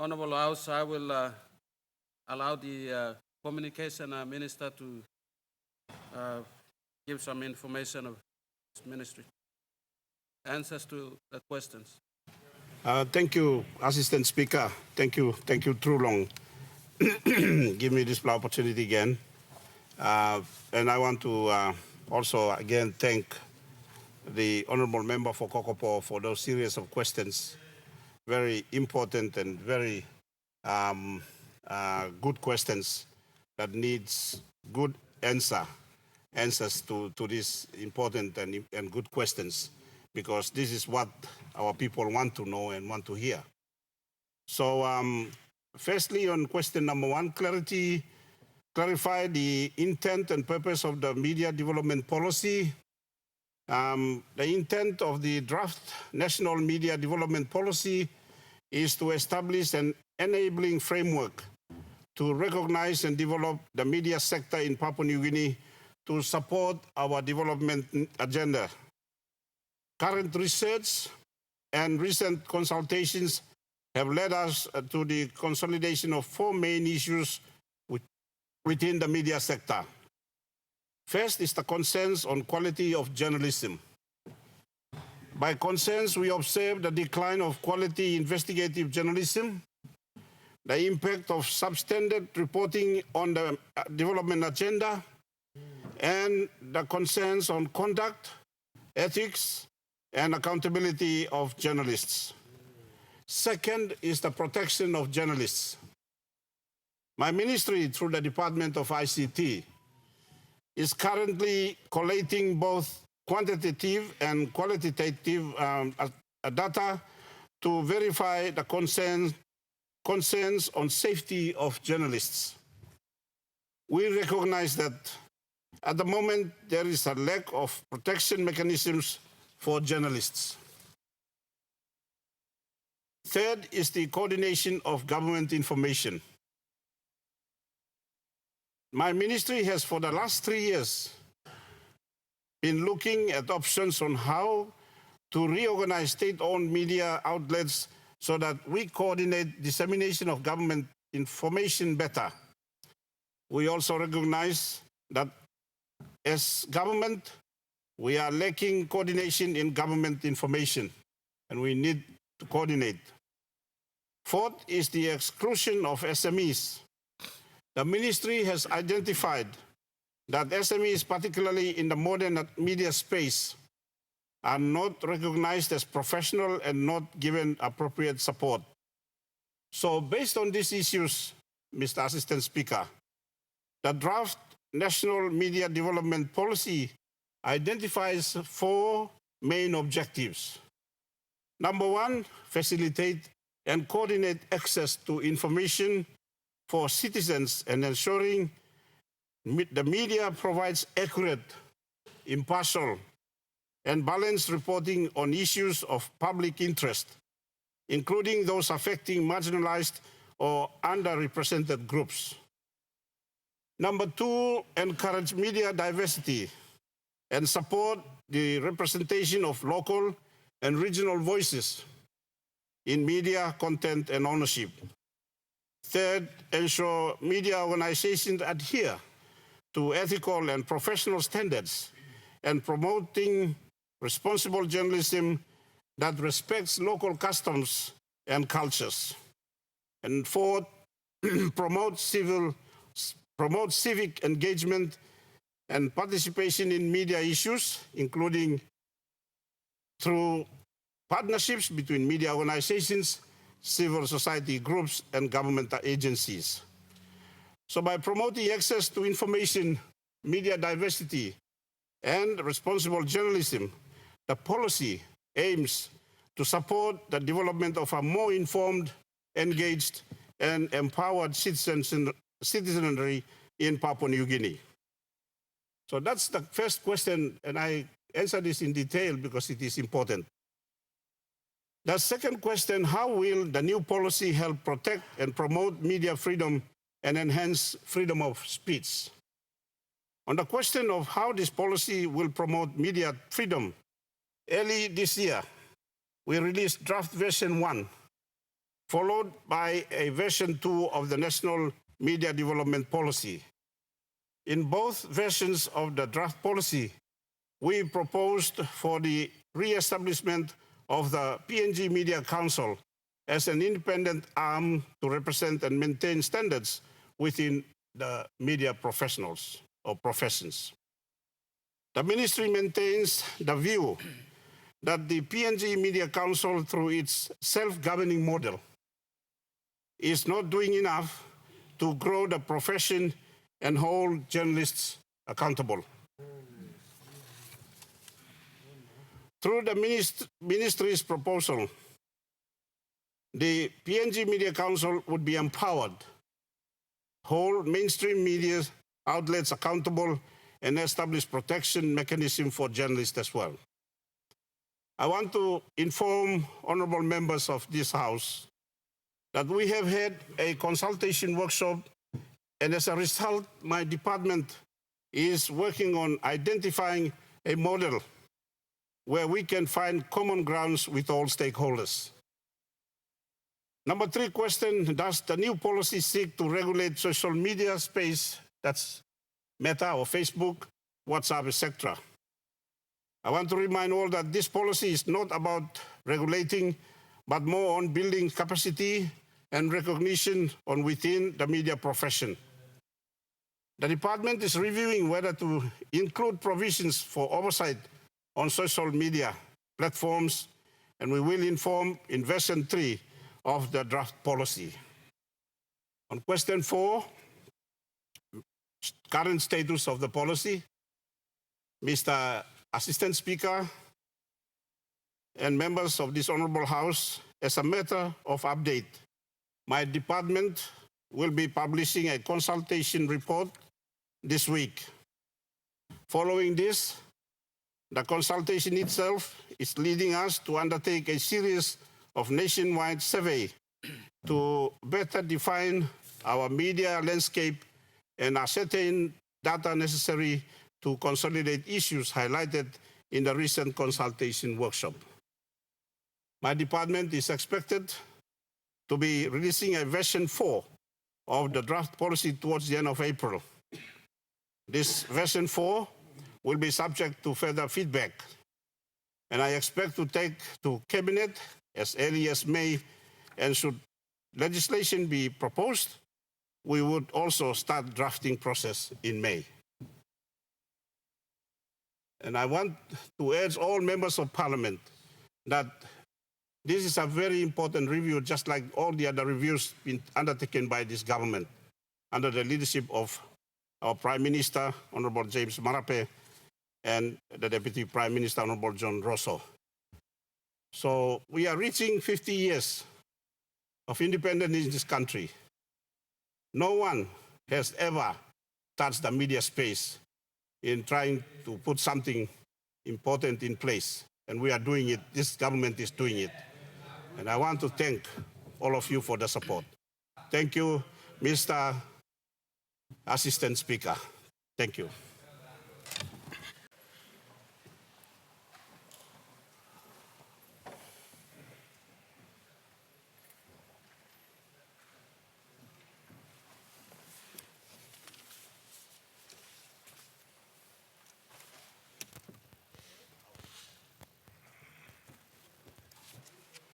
Honorable House, I will allow the Communication Minister to give some information of his ministry. Answers to the questions. Thank you, Assistant Speaker. Thank you, True Long. Give me this opportunity again. And I want to also again thank the Honorable Member for Kokopo for those series of questions. Very important and very good questions that needs good answers to these important and good questions, because this is what our people want to know and want to hear. So firstly, on question number 1, clarify the intent and purpose of the media development policy. The intent of the draft National Media Development Policy is to establish an enabling framework to recognize and develop the media sector in Papua New Guinea to support our development agenda. Current research and recent consultations have led us to the consolidation of 4 main issues within the media sector. First is the concerns on quality of journalism. By concerns, we observe the decline of quality investigative journalism, the impact of substandard reporting on the development agenda, and the concerns on conduct, ethics, and accountability of journalists. Second is the protection of journalists. My ministry, through the Department of ICT, is currently collating both quantitative and qualitative data to verify the concerns on safety of journalists. We recognize that at the moment there is a lack of protection mechanisms for journalists. Third is the coordination of government information. My ministry has, for the last 3 years, been looking at options on how to reorganize state-owned media outlets so that we coordinate dissemination of government information better. We also recognize that as government, we are lacking coordination in government information, and we need to coordinate. Fourth is the exclusion of SMEs. The ministry has identified that SMEs, particularly in the modern media space, are not recognized as professional and not given appropriate support. So based on these issues, Mr. Assistant Speaker, the draft National Media Development Policy identifies 4 main objectives. Number 1, facilitate and coordinate access to information for citizens and ensuring the media provides accurate, impartial, and balanced reporting on issues of public interest, including those affecting marginalized or underrepresented groups. Number 2, encourage media diversity and support the representation of local and regional voices in media content and ownership. Third, ensure media organizations adhere to ethical and professional standards and promoting responsible journalism that respects local customs and cultures. And fourth, promote civic engagement and participation in media issues, including through partnerships between media organizations, civil society groups, and government agencies. So by promoting access to information, media diversity, and responsible journalism, the policy aims to support the development of a more informed, engaged, and empowered citizenry in Papua New Guinea. So that's the first question, and I answer this in detail because it is important. The second question, how will the new policy help protect and promote media freedom and enhance freedom of speech? On the question of how this policy will promote media freedom, early this year, we released draft version 1 followed by a version 2 of the National Media Development Policy. In both versions of the draft policy, we proposed for the re-establishment of the PNG Media Council as an independent arm to represent and maintain standards within the media professionals or professions. The ministry maintains the view that the PNG Media Council, through its self-governing model, is not doing enough to grow the profession and hold journalists accountable. Through the ministry's proposal, the PNG Media Council would be empowered, hold mainstream media outlets accountable, and establish protection mechanism for journalists as well. I want to inform honorable members of this House that we have had a consultation workshop, and as a result, my department is working on identifying a model where we can find common grounds with all stakeholders. Number 3 question, does the new policy seek to regulate social media space, that's Meta or Facebook, WhatsApp, etc.? I want to remind all that this policy is not about regulating, but more on building capacity and recognition on within the media profession. The department is reviewing whether to include provisions for oversight on social media platforms, and we will inform in version 3 of the draft policy. On question 4, current status of the policy, Mr. Assistant Speaker and members of this Honorable House, as a matter of update, my department will be publishing a consultation report this week. Following this, the consultation itself is leading us to undertake a series of nationwide survey to better define our media landscape and ascertain data necessary to consolidate issues highlighted in the recent consultation workshop. My department is expected to be releasing a version 4 of the draft policy towards the end of April. This version 4 will be subject to further feedback, and I expect to take to Cabinet as early as May, and should legislation be proposed, we would also start drafting process in May. And I want to urge all members of Parliament that this is a very important review, just like all the other reviews been undertaken by this government under the leadership of our Prime Minister, Honorable James Marape, and the Deputy Prime Minister, Honorable John Rosso. So we are reaching 50 years of independence in this country. No one has ever touched the media space in trying to put something important in place. And we are doing it, this government is doing it. And I want to thank all of you for the support. Thank you, Mr. Assistant Speaker. Thank you.